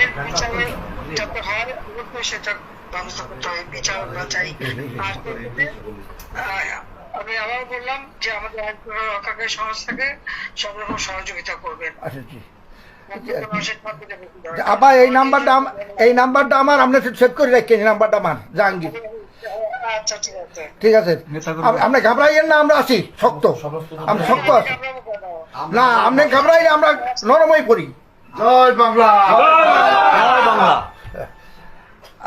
এর বিচারে যাতে হয় সেটা ব্যবস্থা করতে হয়, বিচার না চাই। আমি আবার বললাম যে আমাদের আইন রক্ষাকারী সংস্থাকে সব রকম সহযোগিতা করবেন। আবার এই নাম্বারটা আমার আপনি সেভ করে রাখেন। এই নাম্বারটা আমার জাহাঙ্গীর। আচ্ছা ঠিক আছে, ঠিক আছে, আপনি ঘাবড়াইয়েন না, আমরা আছি শক্ত, আমি শক্ত আছি না, আপনি ঘাবড়াইলে আমরা নরমই পড়ি। জয় বাংলা, জয় বাংলা।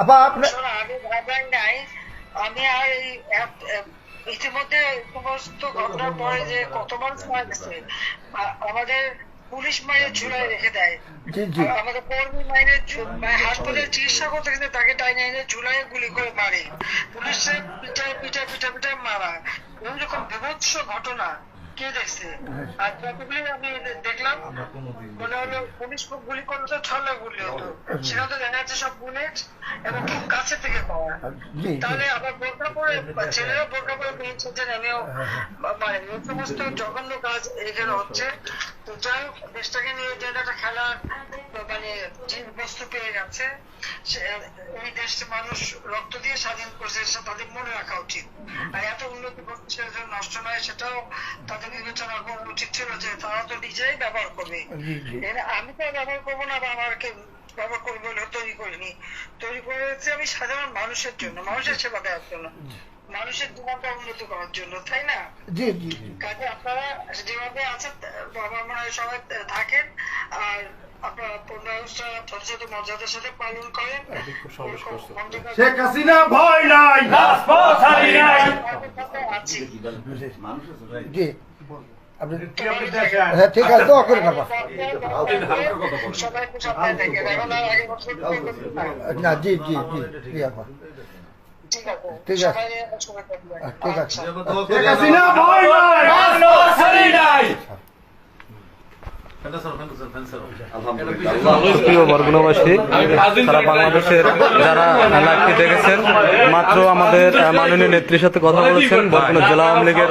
আবার আপনি আমি আর ইতিমধ্যে সমস্ত ঘটনার পরে যে কত মানুষ মারা গেছে, আমাদের পুলিশ মাইনে ঝুলাই রেখে দেয়, আমাদের কর্মী মাইনে হাসপাতালে চিকিৎসা করতে গেলে তাকে টাইনে এনে ঝুলাই গুলি করে মারে, পুলিশের পিঠায় পিঠা পিঠা পিঠা মারা, এরকম বিভৎস ঘটনা কে দেখছে? আর যতগুলি আমি দেখলাম মনে হলো পুলিশ গুলি করলে তো ছলে গুলি হতো, সেখানে তো দেখা যাচ্ছে সব বুলেট এবং খুব কাছে থেকে পাওয়া। তাহলে আবার বোরকা পরে ছেলেরা বোরকা পরে পেয়েছে, আমিও মানে এই সমস্ত জঘন্য কাজ এখানে হচ্ছে। তো যাই হোক, দেশটাকে নিয়ে যে একটা খেলার মানে বস্তু পেয়ে গেছে, এই দেশে মানুষ রক্ত দিয়ে স্বাধীন করছে, সেটা তাদের মনে রাখা উচিত। আর এত উন্নতি করছে নষ্ট নয়, সেটাও তাদের বিবেচনা করা উচিত ছিল যে তারা তো নিজেই ব্যবহার করবে। আমি তো ব্যবহার করবো না, বা আমাকে ব্যবহার করবো বলে তৈরি করিনি, তৈরি করেছি আমি সাধারণ মানুষের জন্য, মানুষের সেবা দেওয়ার জন্য, মানুষের জীবনটা উন্নতি করার জন্য, তাই না? কাজে আপনারা যেভাবে আছেন আমার মনে হয় সবাই থাকেন, আর আপনারা 15 আগস্টটা যথাযথ মর্যাদার সাথে পালন করেন। শেখ হাসিনা ভয় নাই, রাজপথ হারি নাই। আছি ঠিক আছে, দোয়া করেন বাবা। সবাই খুব সাবধানে থাকেন, এখন আর আগের বছর না, জি জি জি জি আপা, ঠিক আছে, ঠিক আছে, সবাই সবাই ঠিক আছে। শেখ হাসিনা ভয় নাই, রাজপথ হারি নাই। প্রিয় বরগুনাবাসী, সারা বাংলাদেশের যারা লাইভটি দেখেছেন, মাত্র আমাদের মাননীয় নেত্রীর সাথে কথা বলেছেন বরগুনা জেলা আওয়ামী লীগের